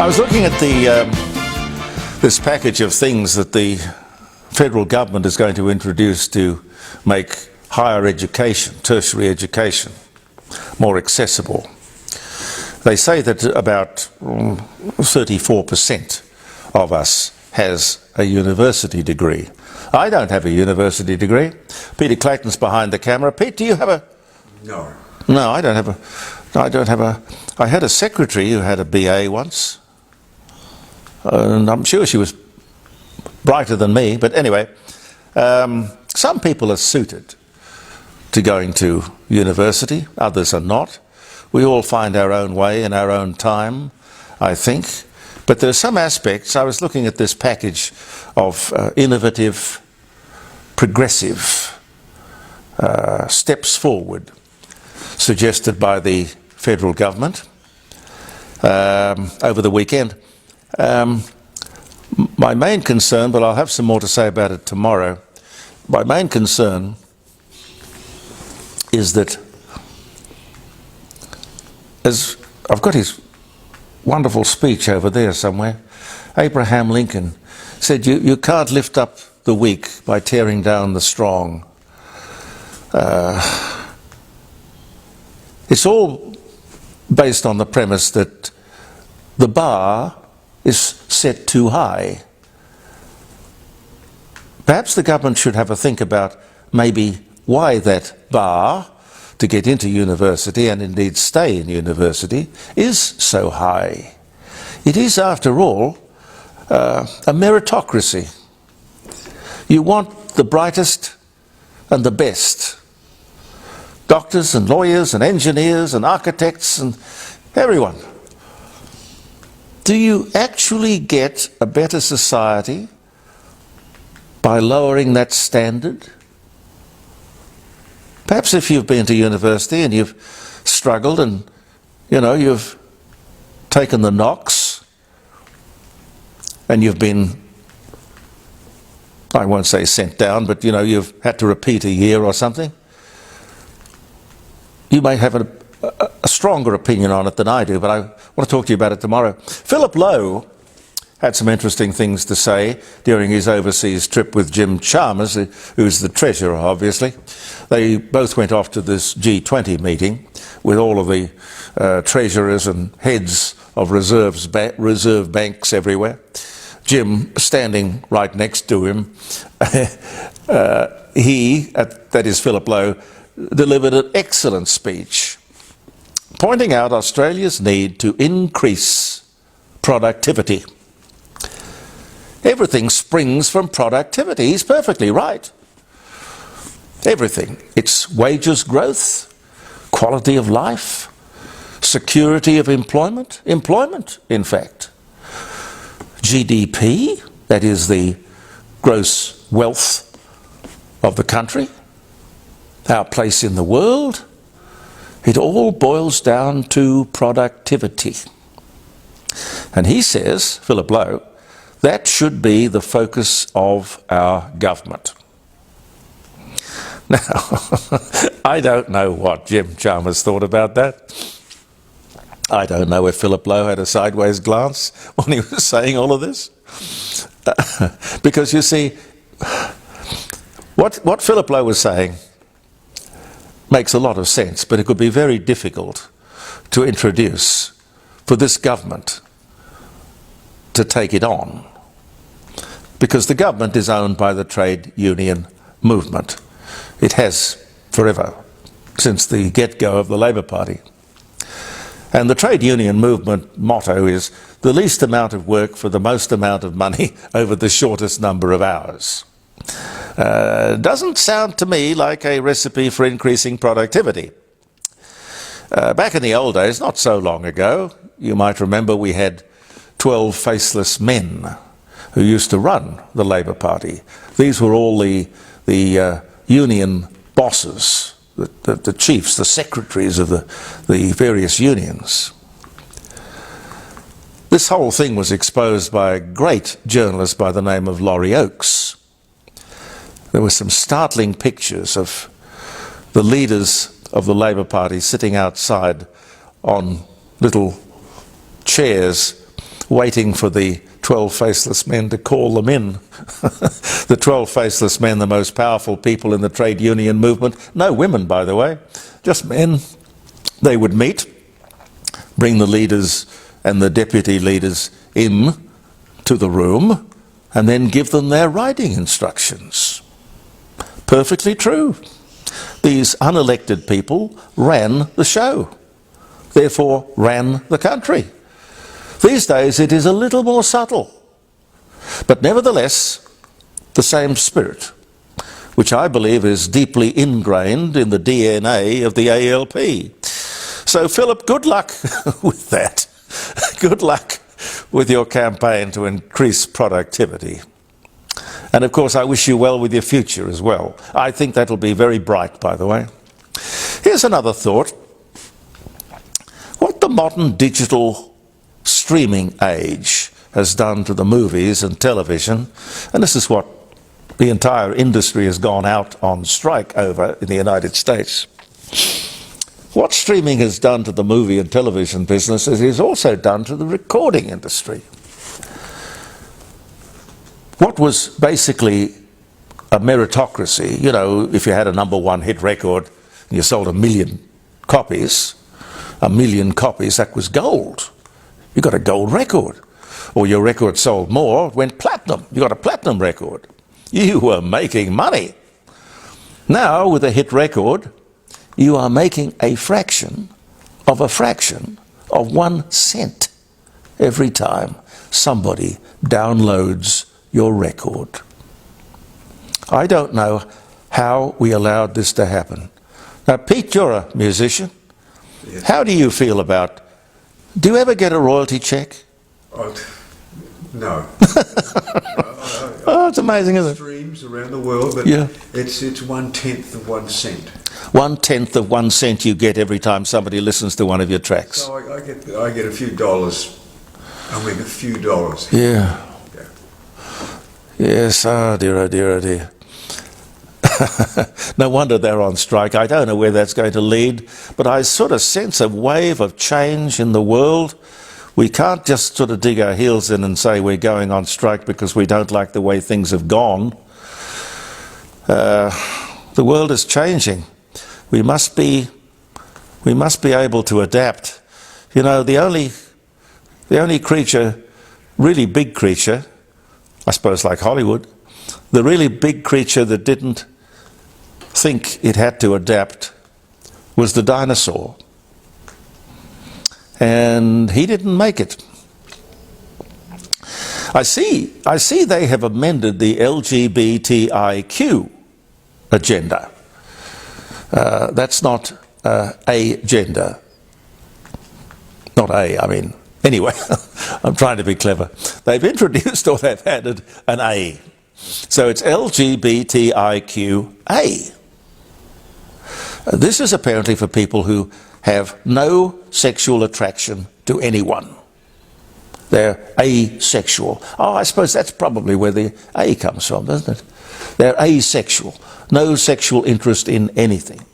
was looking at this package of things that the federal government is going to introduce to make higher education, tertiary education, more accessible. They say that about 34% of us has a university degree. I don't have a university degree. Peter Clayton's behind the camera. Pete, do you have a... No. No, I don't have a... I had a secretary who had a BA once. And I'm sure she was brighter than me. But anyway, some people are suited to going to university. Others are not. We all find our own way in our own time, I think. But there are some aspects. I was looking at this package of innovative, progressive steps forward suggested by the federal government over the weekend. My main concern, but I'll have some more to say about it tomorrow, my main concern is that, as I've got his wonderful speech over there somewhere, Abraham Lincoln said, you can't lift up the weak by tearing down the strong. It's all based on the premise that the bar is set too high. Perhaps the government should have a think about maybe why that bar to get into university, and indeed stay in university, is so high. It is, after all, a meritocracy. You want the brightest and the best. Doctors and lawyers and engineers and architects and everyone. Do you actually get a better society by lowering that standard? Perhaps if you've been to university and you've struggled and, you've taken the knocks and you've been, I won't say sent down, but, you've had to repeat a year or something, you may have a stronger opinion on it than I do, but I want to talk to you about it tomorrow. Philip Lowe had some interesting things to say during his overseas trip with Jim Chalmers, who's the treasurer, obviously. They both went off to this G20 meeting with all of the treasurers and heads of reserve banks everywhere. Jim standing right next to him. That is Philip Lowe, delivered an excellent speech, pointing out Australia's need to increase productivity. Everything springs from productivity. He's perfectly right. Everything. It's wages growth, quality of life, security of employment, in fact. GDP, that is the gross wealth of the country, our place in the world. It all boils down to productivity. And he says, Philip Lowe, that should be the focus of our government. Now, I don't know what Jim Chalmers thought about that. I don't know if Philip Lowe had a sideways glance when he was saying all of this. Because you see, what Philip Lowe was saying makes a lot of sense, but it could be very difficult to introduce for this government to take it on, because the government is owned by the trade union movement. It has forever, since the get-go of the Labour Party. And the trade union movement motto is the least amount of work for the most amount of money over the shortest number of hours. Doesn't sound to me like a recipe for increasing productivity. Back in the old days, not so long ago, you might remember we had 12 faceless men who used to run the Labour Party. These were all the union bosses, the chiefs, the secretaries of the various unions. This whole thing was exposed by a great journalist by the name of Laurie Oakes. There were some startling pictures of the leaders of the Labour Party sitting outside on little chairs waiting for the 12 faceless men to call them in. The 12 faceless men, the most powerful people in the trade union movement. No women, by the way, just men. They would meet, bring the leaders and the deputy leaders in to the room, and then give them their riding instructions. Perfectly true. These unelected people ran the show, therefore ran the country. These days it is a little more subtle, but nevertheless the same spirit, which I believe is deeply ingrained in the DNA of the ALP. So Philip, good luck with that. Good luck with your campaign to increase productivity. And of course I wish you well with your future as well. I think that'll be very bright, by the way. Here's another thought. What the modern digital streaming age has done to the movies and television, and this is what the entire industry has gone out on strike over in the United States. What streaming has done to the movie and television business is it has also done to the recording industry. What was basically a meritocracy, you know, if you had a #1 hit record and you sold 1 million copies, that was gold. You got a gold record. Or your record sold more, went platinum. You got a platinum record. You were making money. Now, with a hit record, you are making a fraction of 1 cent every time somebody downloads your record. I don't know how we allowed this to happen. Now, Pete, you're a musician. Yes. How do you feel about... Do you ever get a royalty check? No. Oh, it's amazing, isn't it? Streams around the world, but Yeah. it's 1/10 of 1 cent. 1/10 of 1 cent you get every time somebody listens to one of your tracks. So I get a few dollars. I mean, a few dollars. Yeah. Yeah. Yes, oh dear, oh dear, oh dear. No wonder they're on strike. I don't know where that's going to lead, but I sort of sense a wave of change in the world. We can't just sort of dig our heels in and say we're going on strike because we don't like the way things have gone. The world is changing. We must be able to adapt. You know, the only creature, really big creature, I suppose like Hollywood, the really big creature that didn't think it had to adapt was the dinosaur. And he didn't make it. I see they have amended the LGBTIQ agenda. That's not a gender. Not a, I mean, anyway, I'm trying to be clever. They've introduced, or they've added, an A. So it's LGBTIQA. This is apparently for people who have no sexual attraction to anyone. They're asexual. Oh, I suppose that's probably where the A comes from, doesn't it? They're asexual. No sexual interest in anything.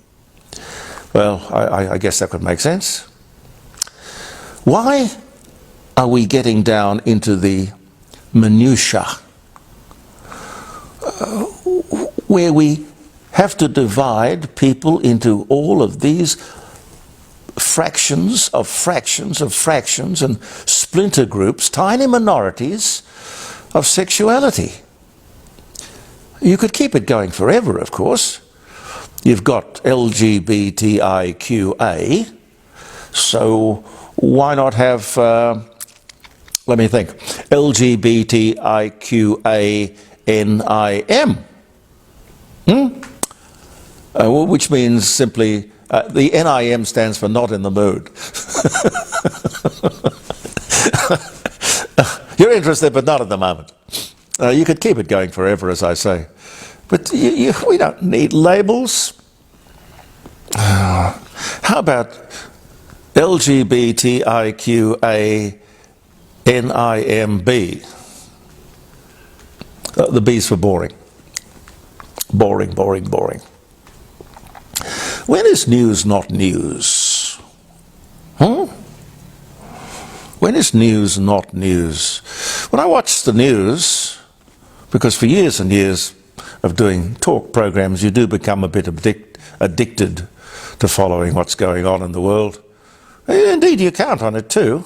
Well, I guess that could make sense. Why are we getting down into the minutiae where we have to divide people into all of these fractions of fractions of fractions and splinter groups, tiny minorities of sexuality? You could keep it going forever, of course. You've got LGBTIQA, so why not have, let me think, LGBTIQANIM? Which means simply, the NIM stands for not in the mood. You're interested, but not at the moment. You could keep it going forever, as I say. But we don't need labels. How about LGBTIQANIMB? The B's for boring. Boring, boring, boring. When is news not news? When When is news not news? When I watch the news, because for years and years of doing talk programs, you do become a bit addicted to following what's going on in the world. Indeed, you count on it too.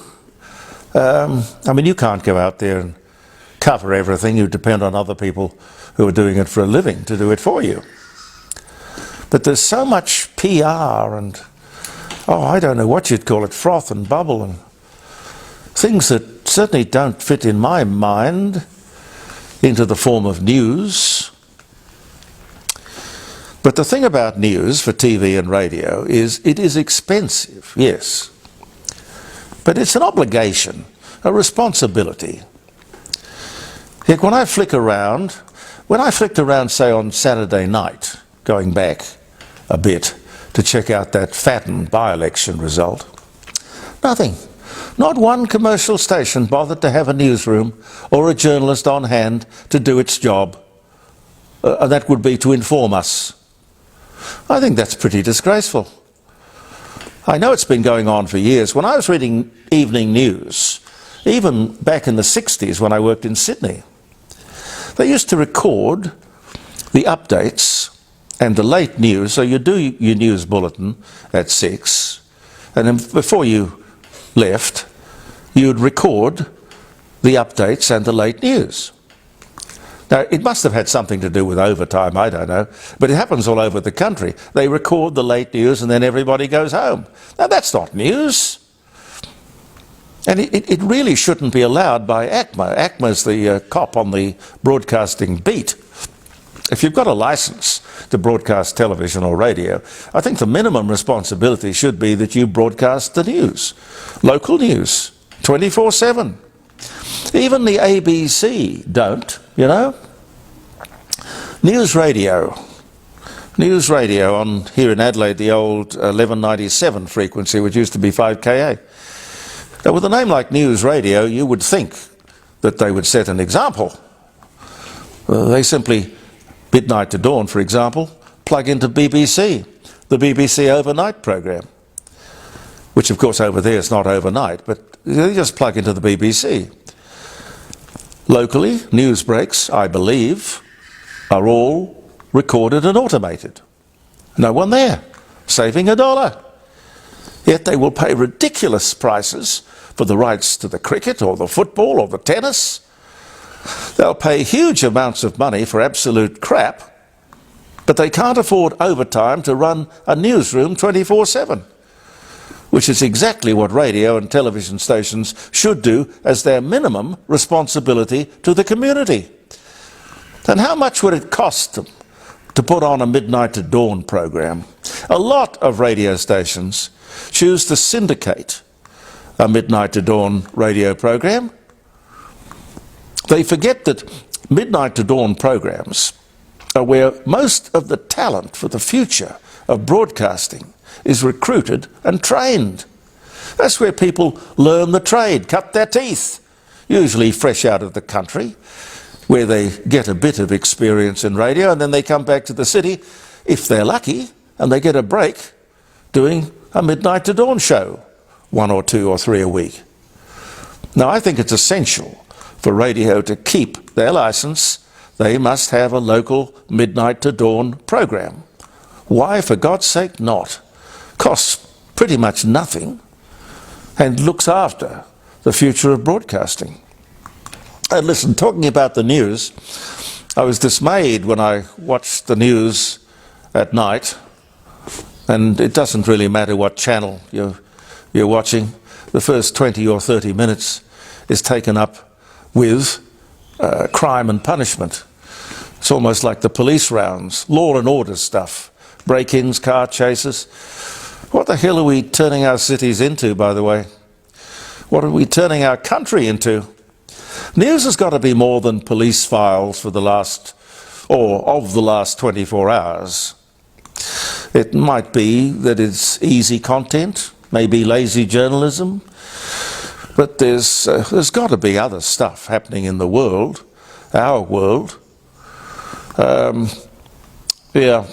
I mean, you can't go out there and cover everything. You depend on other people who are doing it for a living to do it for you. But there's so much PR and, I don't know what you'd call it, froth and bubble and things that certainly don't fit in my mind into the form of news. But the thing about news for TV and radio is it is expensive, yes. But it's an obligation, a responsibility. Yet when I flicked around, say on Saturday night, going back a bit to check out that Fatton by-election result, nothing. Not one commercial station bothered to have a newsroom or a journalist on hand to do its job. And that would be to inform us. I think that's pretty disgraceful. I know it's been going on for years. When I was reading evening news, even back in the 60s when I worked in Sydney, they used to record the updates and the late news. So you do your news bulletin at 6, and then before you left, you'd record the updates and the late news. Now, it must have had something to do with overtime, I don't know, but it happens all over the country. They record the late news and then everybody goes home. Now, that's not news. And it really shouldn't be allowed by ACMA. ACMA's the cop on the broadcasting beat. If you've got a license to broadcast television or radio, I think the minimum responsibility should be that you broadcast the news, local news, 24/7. Even the ABC don't, you know. News radio on here in Adelaide, the old 1197 frequency, which used to be 5KA. Now, with a name like News Radio, you would think that they would set an example. They simply, midnight to dawn, for example, plug into BBC, the BBC overnight program, which of course over there is not overnight, but they just plug into the BBC. Locally, news breaks, I believe, are all recorded and automated. No one there, saving $1. Yet they will pay ridiculous prices for the rights to the cricket or the football or the tennis. They'll pay huge amounts of money for absolute crap, but they can't afford overtime to run a newsroom 24/7, which is exactly what radio and television stations should do as their minimum responsibility to the community. And how much would it cost them to put on a midnight to dawn program? A lot of radio stations choose to syndicate a midnight to dawn radio program. They forget that midnight to dawn programs are where most of the talent for the future of broadcasting is recruited and trained. That's where people learn the trade, cut their teeth, usually fresh out of the country, where they get a bit of experience in radio, and then they come back to the city, if they're lucky, and they get a break doing a midnight to dawn show, 1 or 2 or 3 a week. Now, I think it's essential for radio to keep their license. They must have a local midnight to dawn program. Why, for God's sake, not? Costs pretty much nothing and looks after the future of broadcasting. And listen, talking about the news, I was dismayed when I watched the news at night, and it doesn't really matter what channel you're watching. The first 20 or 30 minutes is taken up with crime and punishment. It's almost like the police rounds, law and order stuff, break-ins, car chases. What the hell are we turning our cities into, by the way? What are we turning our country into? News has got to be more than police files for the last 24 hours. It might be that it's easy content, maybe lazy journalism, but there's got to be other stuff happening in the world, our world. Yeah,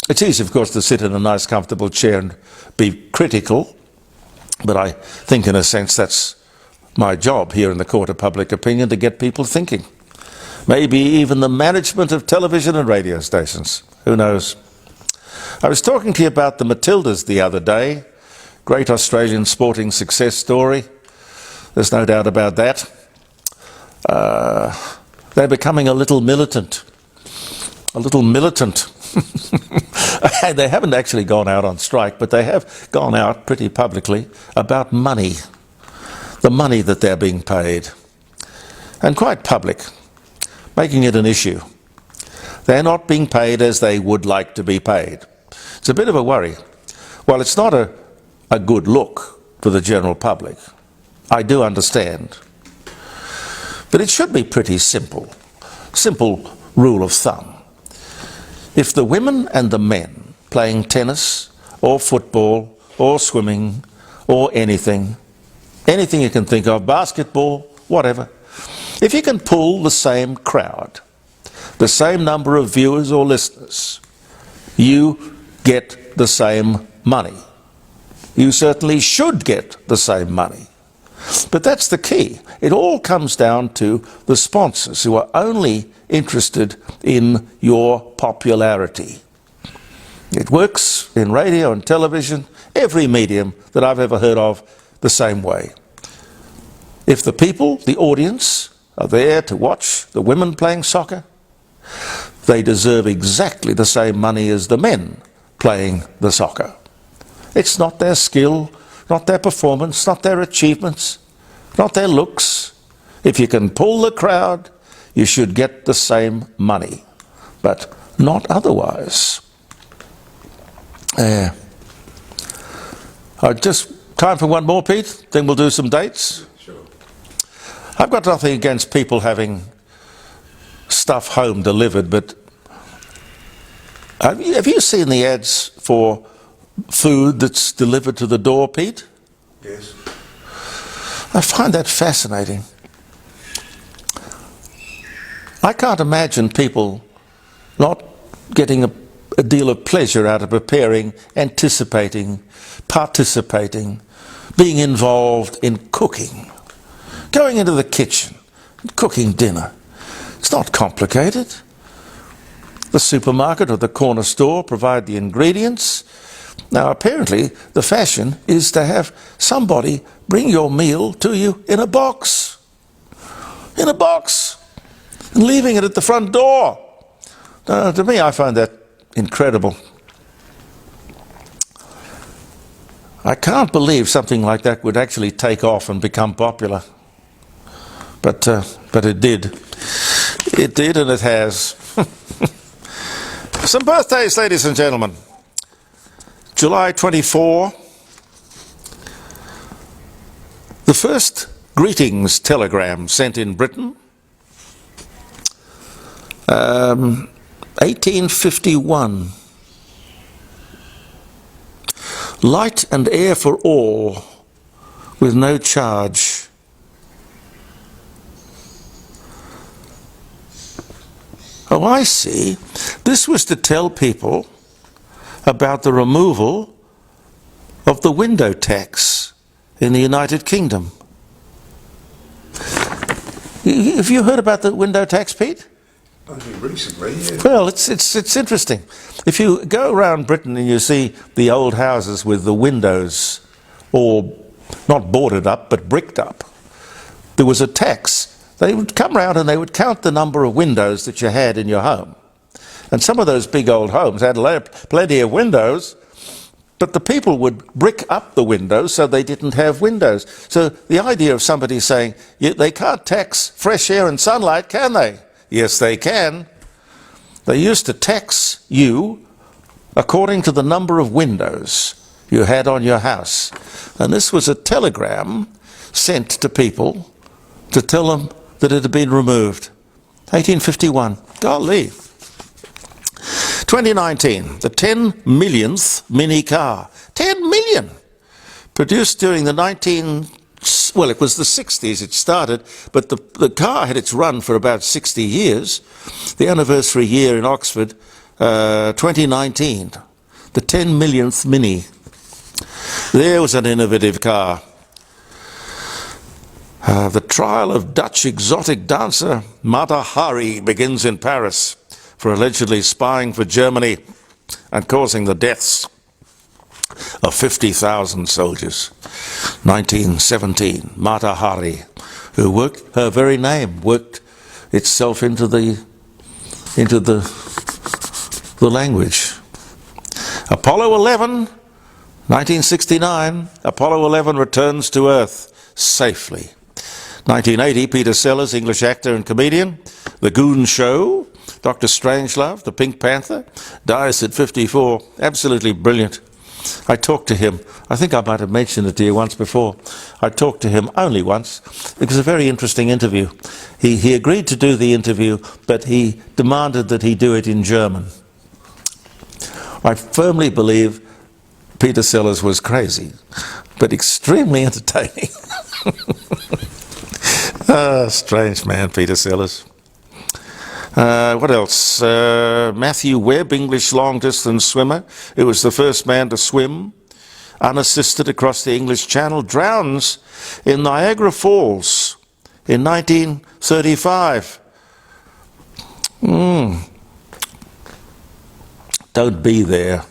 it's easy, of course, to sit in a nice, comfortable chair and be critical, but I think, in a sense, that's my job here in the Court of Public Opinion to get people thinking. Maybe even the management of television and radio stations. Who knows? I was talking to you about the Matildas the other day. Great Australian sporting success story. There's no doubt about that. They're becoming a little militant. A little militant. They haven't actually gone out on strike, but they have gone out pretty publicly about money. The money that they're being paid. And quite public, making it an issue. They're not being paid as they would like to be paid. It's a bit of a worry. Well, it's not a good look for the general public. I do understand. But it should be pretty simple. Simple rule of thumb. If the women and the men playing tennis or football or swimming or anything you can think of, basketball, whatever, if you can pull the same crowd, the same number of viewers or listeners, you get the same money. You certainly should get the same money. But that's the key. It all comes down to the sponsors who are only interested in your popularity. It works in radio and television, every medium that I've ever heard of, the same way. If the people, the audience, are there to watch the women playing soccer, they deserve exactly the same money as the men playing the soccer. It's not their skill, not their performance, not their achievements, not their looks. If you can pull the crowd, you should get the same money, but not otherwise. Just time for one more, Pete, then we'll do some dates. Sure. I've got nothing against people having stuff home delivered, but have you seen the ads for food that's delivered to the door, Pete? Yes. I find that fascinating. I can't imagine people not getting a deal of pleasure out of preparing, anticipating, participating, being involved in cooking, going into the kitchen, cooking dinner. It's not complicated. The supermarket or the corner store provide the ingredients. Now, apparently, the fashion is to have somebody bring your meal to you in a box. In a box. And leaving it at the front door. To me, I find that incredible. I can't believe something like that would actually take off and become popular. But it did. It did, and it has. Some birthdays, ladies and gentlemen. July 24, the first greetings telegram sent in Britain. 1851. Light and air for all, with no charge. Oh, I see. This was to tell people about the removal of the window tax in the United Kingdom. Have you heard about the window tax, Pete? Only recently, yeah. Well, it's interesting. If you go around Britain and you see the old houses with the windows all not boarded up but bricked up, there was a tax. They would come round and they would count the number of windows that you had in your home. And some of those big old homes had plenty of windows, but the people would brick up the windows so they didn't have windows. So the idea of somebody saying, they can't tax fresh air and sunlight, can they? Yes, they can. They used to tax you according to the number of windows you had on your house. And this was a telegram sent to people to tell them that it had been removed. 1851. Golly. 2019, the 10 millionth mini car. 10 million! Produced during the it was the 60s it started, but the car had its run for about 60 years. The anniversary year in Oxford, 2019. The 10 millionth mini. There was an innovative car. The trial of Dutch exotic dancer Mata Hari begins in Paris for allegedly spying for Germany and causing the deaths of 50,000 soldiers. 1917, Mata Hari, who worked, her very name worked itself into the language. Apollo 11, 1969, Apollo 11 returns to Earth safely. 1980, Peter Sellers, English actor and comedian. The Goon Show, Dr. Strangelove, the Pink Panther, dies at 54. Absolutely brilliant. I talked to him. I think I might have mentioned it to you once before. I talked to him only once. It was a very interesting interview. He agreed to do the interview, but he demanded that he do it in German. I firmly believe Peter Sellers was crazy, but extremely entertaining. Strange man, Peter Sellers. What else? Matthew Webb, English long-distance swimmer, who was the first man to swim unassisted across the English Channel, drowns in Niagara Falls in 1935. Don't be there.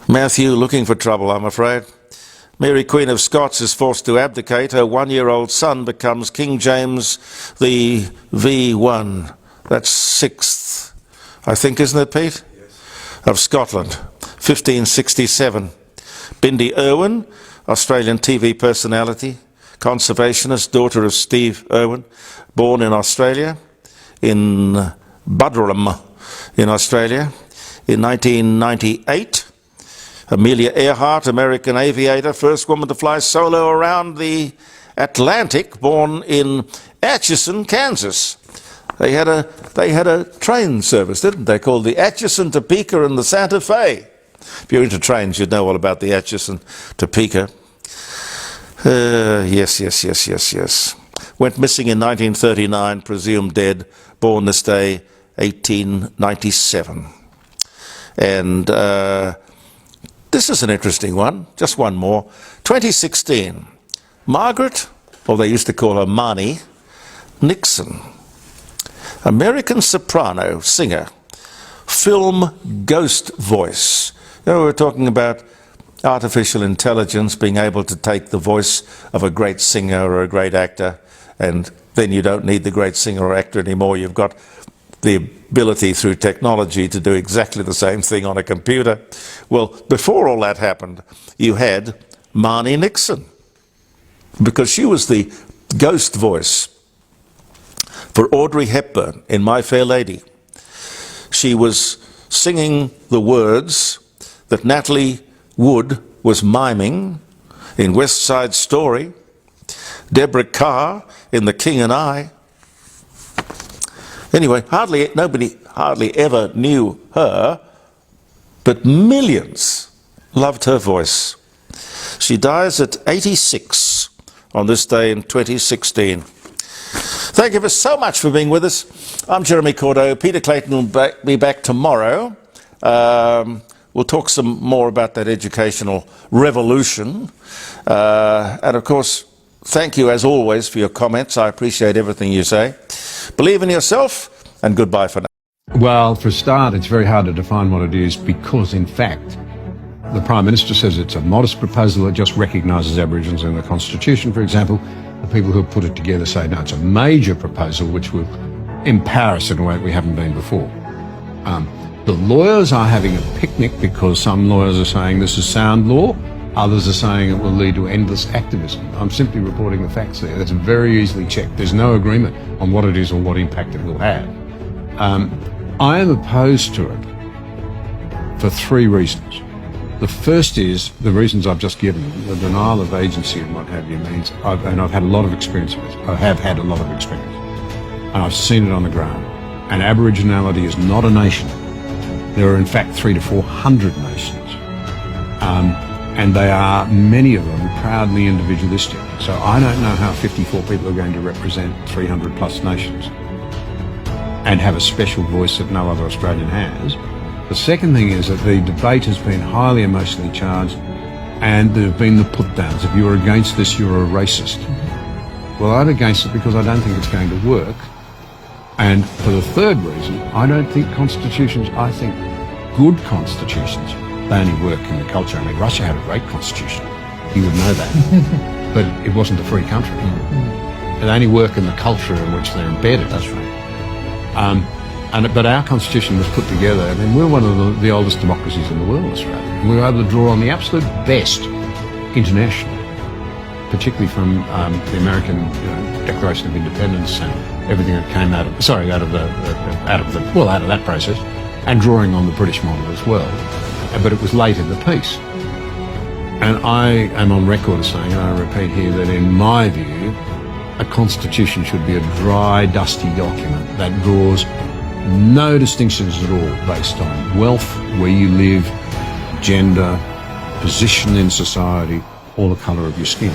Matthew looking for trouble, I'm afraid. Mary, Queen of Scots, is forced to abdicate. Her one-year-old son becomes King James the V1. That's sixth, I think, isn't it, Pete? Yes. Of Scotland, 1567. Bindi Irwin, Australian TV personality, conservationist, daughter of Steve Irwin, born in Australia, in Budrum, in Australia, in 1998. Amelia Earhart, American aviator, first woman to fly solo around the Atlantic, born in Atchison, Kansas. They had a train service, didn't they, called the Atchison, Topeka and the Santa Fe. If you're into trains, you'd know all about the Atchison, Topeka. Yes. Went missing in 1939, presumed dead, born this day, 1897. And this is an interesting one, just one more. 2016, Margaret, or they used to call her Marnie, Nixon, American soprano, singer, film ghost voice. You know, we're talking about artificial intelligence being able to take the voice of a great singer or a great actor, and then you don't need the great singer or actor anymore. You've got the ability through technology to do exactly the same thing on a computer. Well, before all that happened, you had Marnie Nixon, because she was the ghost voice for Audrey Hepburn in My Fair Lady. She was singing the words that Natalie Wood was miming in West Side Story, Deborah Carr in The King and I. Anyway, nobody hardly ever knew her, but millions loved her voice. She dies at 86 on this day in 2016. Thank you so much for being with us. I'm Jeremy Cordeaux. Peter Clayton will be back tomorrow. We'll talk some more about that educational revolution. And of course, thank you as always for your comments. I appreciate everything you say. Believe in yourself, and goodbye for now. Well, for a start, it's very hard to define what it is because, in fact, the Prime Minister says it's a modest proposal that just recognises Aboriginals in the Constitution, for example. The people who have put it together say, no, it's a major proposal which will empower us in a way we haven't been before. The lawyers are having a picnic because some lawyers are saying this is sound law. Others are saying it will lead to endless activism. I'm simply reporting the facts there. That's very easily checked. There's no agreement on what it is or what impact it will have. I am opposed to it for three reasons. The first is the reasons I've just given. The denial of agency and what have you means, I've had a lot of experience with it. I have had a lot of experience. And I've seen it on the ground. And Aboriginality is not a nation. There are in fact 300 to 400 nations. And they are, many of them, proudly individualistic. So I don't know how 54 people are going to represent 300 plus nations and have a special voice that no other Australian has. The second thing is that the debate has been highly emotionally charged and there have been the put-downs. If you're against this, you're a racist. Well, I'm against it because I don't think it's going to work. And for the third reason, I don't think constitutions, I think good constitutions, they only work in the culture. I mean, Russia had a great constitution. You would know that. But it wasn't a free country. They only work in the culture in which they're embedded. That's right. But our constitution was put together. I mean, we're one of the oldest democracies in the world, Australia. And we were able to draw on the absolute best internationally, particularly from the American Declaration of Independence and everything that came out of that process, and drawing on the British model as well. But it was late in the piece. And I am on record as saying, and I repeat here, that in my view, a constitution should be a dry, dusty document that draws no distinctions at all based on wealth, where you live, gender, position in society, or the colour of your skin.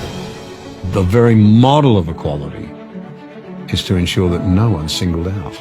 The very model of equality is to ensure that no one's singled out.